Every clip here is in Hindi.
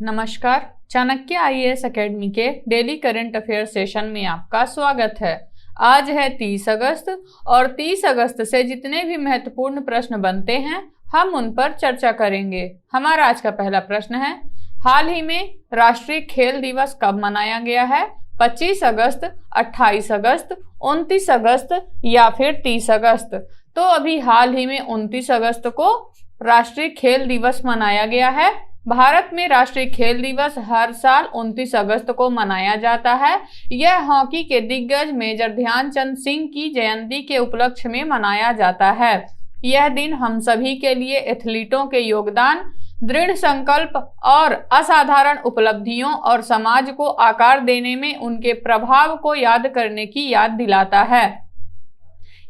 नमस्कार। चाणक्य आईएएस एकेडमी के डेली करंट अफेयर सेशन में आपका स्वागत है। आज है 30 अगस्त और 30 अगस्त से जितने भी महत्वपूर्ण प्रश्न बनते हैं हम उन पर चर्चा करेंगे। हमारा आज का पहला प्रश्न है, हाल ही में राष्ट्रीय खेल दिवस कब मनाया गया है? 25 अगस्त, 28 अगस्त, 29 अगस्त या फिर 30 अगस्त? तो अभी हाल ही में 29 अगस्त को राष्ट्रीय खेल दिवस मनाया गया है। भारत में राष्ट्रीय खेल दिवस हर साल 29 अगस्त को मनाया जाता है। यह हॉकी के दिग्गज मेजर ध्यानचंद सिंह की जयंती के उपलक्ष्य में मनाया जाता है। यह दिन हम सभी के लिए एथलीटों के योगदान, दृढ़ संकल्प और असाधारण उपलब्धियों और समाज को आकार देने में उनके प्रभाव को याद करने की याद दिलाता है।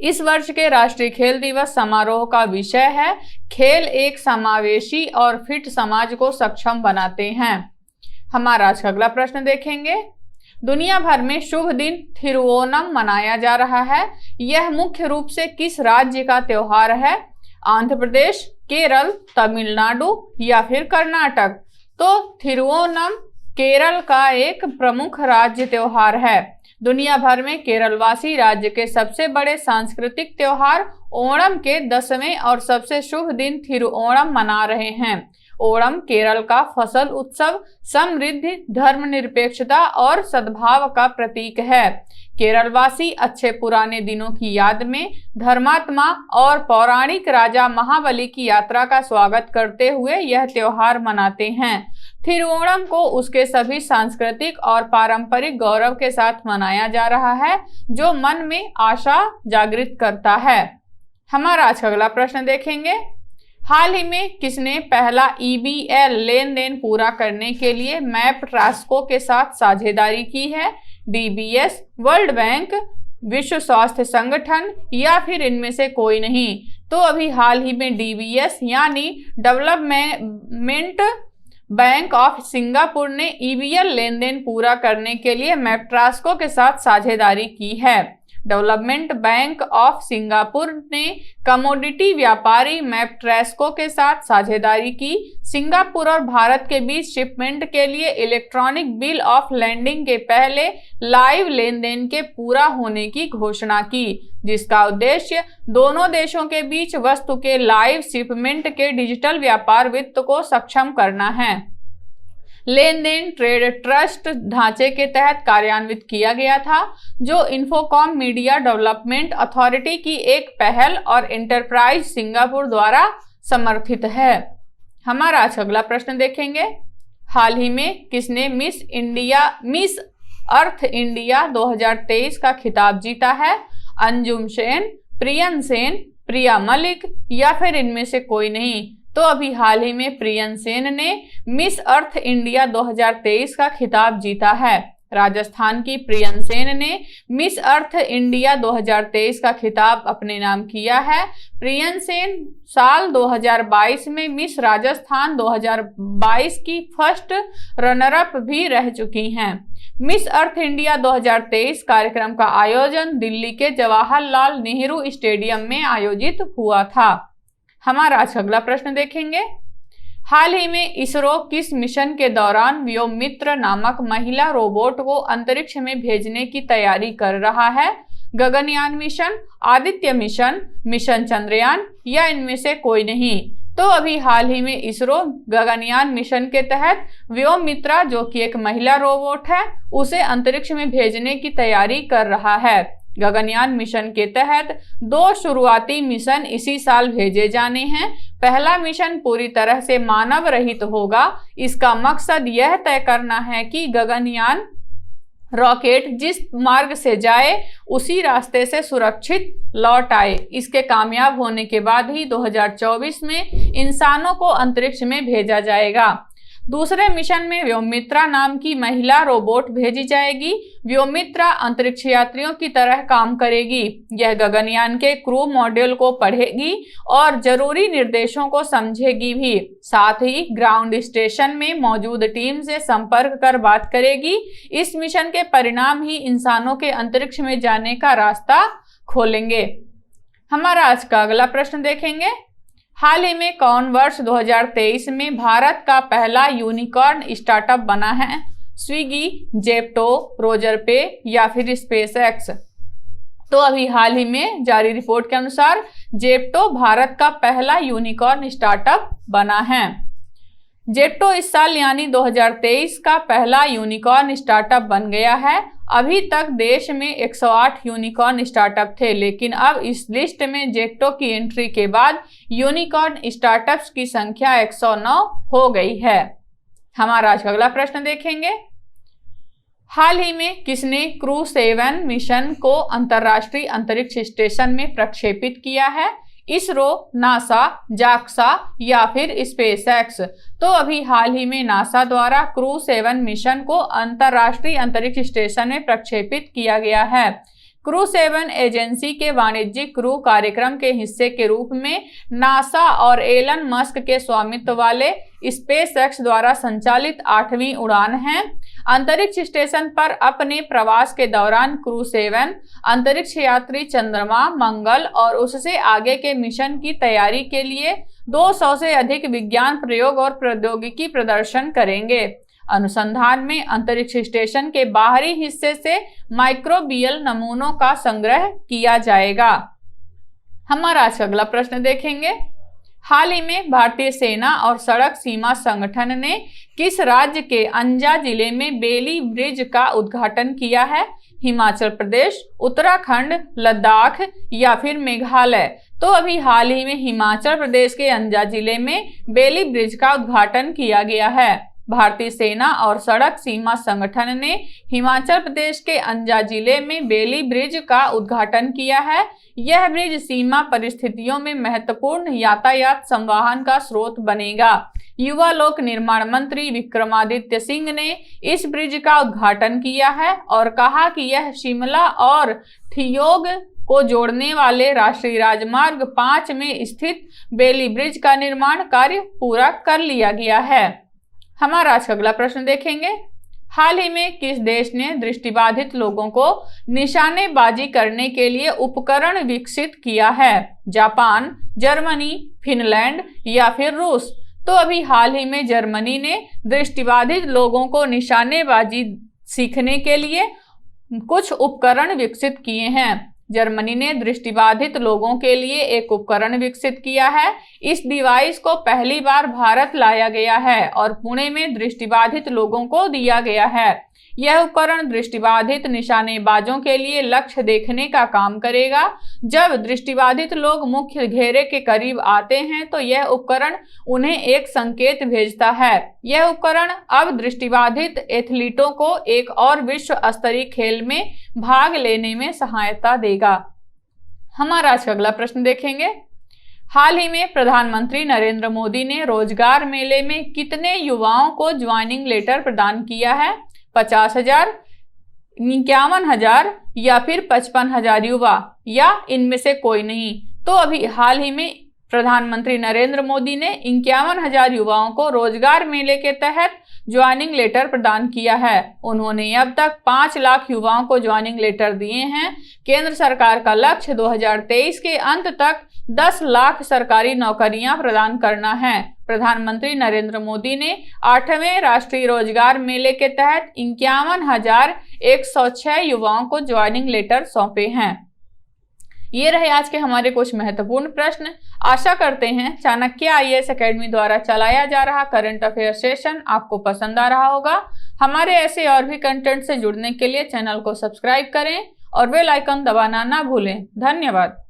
इस वर्ष के राष्ट्रीय खेल दिवस समारोह का विषय है, खेल एक समावेशी और फिट समाज को सक्षम बनाते हैं। हमारा आज का अगला प्रश्न देखेंगे। दुनिया भर में शुभ दिन थिरुओनम मनाया जा रहा है। यह मुख्य रूप से किस राज्य का त्योहार है? आंध्र प्रदेश, केरल, तमिलनाडु या फिर कर्नाटक? तो थिरुओनम केरल का एक प्रमुख राज्य त्योहार है। दुनिया भर में केरलवासी राज्य के सबसे बड़े सांस्कृतिक त्योहार ओणम के 10वें और सबसे शुभ दिन थिरुओणम मना रहे हैं। ओणम केरल का फसल उत्सव समृद्धि, धर्मनिरपेक्षता और सद्भाव का प्रतीक है। केरलवासी अच्छे पुराने दिनों की याद में धर्मात्मा और पौराणिक राजा महाबली की यात्रा का स्वागत करते हुए यह त्योहार मनाते हैं। थिरुओणम को उसके सभी सांस्कृतिक और पारंपरिक गौरव के साथ मनाया जा रहा है, जो मन में आशा जागृत करता है। हमारा आज का अगला प्रश्न देखेंगे। हाल ही में किसने पहला EBL लेन देन पूरा करने के लिए मैप ट्रांसको के साथ साझेदारी की है? DBS, वर्ल्ड बैंक, विश्व स्वास्थ्य संगठन या फिर इनमें से कोई नहीं? तो अभी हाल ही में DBS यानी डेवलपमेंट बैंक ऑफ सिंगापुर ने EBL लेन देन पूरा करने के लिए मैप ट्रांसको के साथ साझेदारी की है। डेवलपमेंट बैंक ऑफ सिंगापुर ने कमोडिटी व्यापारी मैप ट्रांसको के साथ साझेदारी की। सिंगापुर और भारत के बीच शिपमेंट के लिए इलेक्ट्रॉनिक बिल ऑफ लैंडिंग के पहले लाइव लेन देन के पूरा होने की घोषणा की, जिसका उद्देश्य दोनों देशों के बीच वस्तु के लाइव शिपमेंट के डिजिटल व्यापार वित्त को सक्षम करना है। लेन देन ट्रेड ट्रस्ट ढांचे के तहत कार्यान्वित किया गया था, जो इन्फोकॉम मीडिया डेवलपमेंट अथॉरिटी की एक पहल और एंटरप्राइज सिंगापुर द्वारा समर्थित है। हमारा आज अगला प्रश्न देखेंगे। हाल ही में किसने मिस अर्थ इंडिया 2023 का खिताब जीता है? अंजुम सेन, प्रियन सेन, प्रिया मलिक या फिर इनमें से कोई नहीं? तो अभी हाल ही में प्रियन सेन ने मिस अर्थ इंडिया 2023 का खिताब जीता है। राजस्थान की प्रियन सेन ने मिस अर्थ इंडिया 2023 का खिताब अपने नाम किया है। प्रियन सेन साल 2022 में मिस राजस्थान 2022 की फर्स्ट रनरअप भी रह चुकी हैं। मिस अर्थ इंडिया 2023 कार्यक्रम का आयोजन दिल्ली के जवाहरलाल नेहरू स्टेडियम में आयोजित हुआ था। हमारा आज अगला प्रश्न देखेंगे। हाल ही में इसरो किस मिशन के दौरान व्योममित्र नामक महिला रोबोट को अंतरिक्ष में भेजने की तैयारी कर रहा है? Gaganyaan mission, Aditya mission, mission Chandrayaan या इनमें से कोई नहीं? तो अभी हाल ही में इसरो गगनयान मिशन के तहत व्योममित्रा, जो कि एक महिला रोबोट है, उसे अंतरिक्ष में भेजने की तैयारी कर रहा है। गगनयान मिशन के तहत 2 शुरुआती मिशन इसी साल भेजे जाने हैं। पहला मिशन पूरी तरह से मानव रहित होगा। इसका मकसद यह तय करना है कि गगनयान रॉकेट जिस मार्ग से जाए उसी रास्ते से सुरक्षित लौट आए। इसके कामयाब होने के बाद ही 2024 में इंसानों को अंतरिक्ष में भेजा जाएगा। दूसरे मिशन में व्योममित्रा नाम की महिला रोबोट भेजी जाएगी। व्योममित्रा अंतरिक्ष यात्रियों की तरह काम करेगी। यह गगनयान के क्रू मॉड्यूल को पढ़ेगी और जरूरी निर्देशों को समझेगी भी। साथ ही ग्राउंड स्टेशन में मौजूद टीम से संपर्क कर बात करेगी। इस मिशन के परिणाम ही इंसानों के अंतरिक्ष में जाने का रास्ता खोलेंगे। हमारा आज का अगला प्रश्न देखेंगे। हाल ही में कौन वर्ष 2023 में भारत का पहला यूनिकॉर्न स्टार्टअप बना है? स्विगी, जेप्टो, रोजर पे या फिर स्पेस एक्स? तो अभी हाल ही में जारी रिपोर्ट के अनुसार जेप्टो भारत का पहला यूनिकॉर्न स्टार्टअप बना है। जेप्टो इस साल यानी 2023 का पहला यूनिकॉर्न स्टार्टअप बन गया है। अभी तक देश में 108 यूनिकॉर्न स्टार्टअप थे, लेकिन अब इस लिस्ट में जेप्टो की एंट्री के बाद यूनिकॉर्न स्टार्टअप्स की संख्या 109 हो गई है। हमारा आज का अगला प्रश्न देखेंगे। हाल ही में किसने क्रू 7 मिशन को अंतरराष्ट्रीय अंतरिक्ष स्टेशन में प्रक्षेपित किया है? इसरो, नासा, जाक्सा या फिर स्पेस एक्स? तो अभी हाल ही में नासा द्वारा क्रू 7 मिशन को अंतरराष्ट्रीय अंतरिक्ष स्टेशन में प्रक्षेपित किया गया है। क्रू 7 एजेंसी के वाणिज्यिक क्रू कार्यक्रम के हिस्से के रूप में नासा और एलन मस्क के स्वामित्व वाले स्पेस एक्स द्वारा संचालित 8वीं उड़ान है। अंतरिक्ष स्टेशन पर अपने प्रवास के दौरान क्रू 7 अंतरिक्ष यात्री चंद्रमा, मंगल और उससे आगे के मिशन की तैयारी के लिए 200 से अधिक विज्ञान प्रयोग और प्रौद्योगिकी प्रदर्शन करेंगे। अनुसंधान में अंतरिक्ष स्टेशन के बाहरी हिस्से से माइक्रोबियल नमूनों का संग्रह किया जाएगा। हमारा आज का अगला प्रश्न देखेंगे। हाल ही में भारतीय सेना और सड़क सीमा संगठन ने किस राज्य के अंजा जिले में बेली ब्रिज का उद्घाटन किया है? हिमाचल प्रदेश, उत्तराखंड, लद्दाख या फिर मेघालय? तो अभी हाल ही में हिमाचल प्रदेश के अंजा जिले में बेली ब्रिज का उद्घाटन किया गया है। भारतीय सेना और सड़क सीमा संगठन ने हिमाचल प्रदेश के अंजा जिले में बेली ब्रिज का उद्घाटन किया है। यह ब्रिज सीमा परिस्थितियों में महत्वपूर्ण यातायात संवहन का स्रोत बनेगा। युवा लोक निर्माण मंत्री विक्रमादित्य सिंह ने इस ब्रिज का उद्घाटन किया है और कहा कि यह शिमला और ठियोग को जोड़ने वाले राष्ट्रीय राजमार्ग 5 में स्थित बेली ब्रिज का निर्माण कार्य पूरा कर लिया गया है। हमारा आज का अगला प्रश्न देखेंगे। हाल ही में किस देश ने दृष्टिबाधित लोगों को निशानेबाजी करने के लिए उपकरण विकसित किया है? जापान, जर्मनी, फिनलैंड या फिर रूस? तो अभी हाल ही में जर्मनी ने दृष्टिबाधित लोगों को निशानेबाजी सीखने के लिए कुछ उपकरण विकसित किए हैं। जर्मनी ने दृष्टिबाधित लोगों के लिए एक उपकरण विकसित किया है। इस डिवाइस को पहली बार भारत लाया गया है और पुणे में दृष्टिबाधित लोगों को दिया गया है। यह उपकरण दृष्टिबाधित निशानेबाजों के लिए लक्ष्य देखने का काम करेगा। जब दृष्टिबाधित लोग मुख्य घेरे के करीब आते हैं तो यह उपकरण उन्हें एक संकेत भेजता है। यह उपकरण अब दृष्टिबाधित एथलीटों को एक और विश्व स्तरीय खेल में भाग लेने में सहायता देगा। हमारा आज का अगला प्रश्न देखेंगे। हाल ही में प्रधानमंत्री नरेंद्र मोदी ने रोजगार मेले में कितने युवाओं को ज्वाइनिंग लेटर प्रदान किया है? 50,000, 51,000 या फिर 55,000 युवा या इनमें से कोई नहीं? तो अभी हाल ही में प्रधानमंत्री नरेंद्र मोदी ने 51,000 युवाओं को रोजगार मेले के तहत ज्वाइनिंग लेटर प्रदान किया है। उन्होंने अब तक 5 लाख युवाओं को ज्वाइनिंग लेटर दिए हैं। केंद्र सरकार का लक्ष्य 2023 के अंत तक 10 लाख सरकारी नौकरियां प्रदान करना है। प्रधानमंत्री नरेंद्र मोदी ने 8वें राष्ट्रीय रोजगार मेले के तहत 51,106 युवाओं को ज्वाइनिंग लेटर सौंपे हैं। ये रहे आज के हमारे कुछ महत्वपूर्ण प्रश्न। आशा करते हैं चाणक्य IAS एकेडमी द्वारा चलाया जा रहा करंट अफेयर सेशन आपको पसंद आ रहा होगा। हमारे ऐसे और भी कंटेंट से जुड़ने के लिए चैनल को सब्सक्राइब करें और बेल आइकन दबाना ना भूलें। धन्यवाद।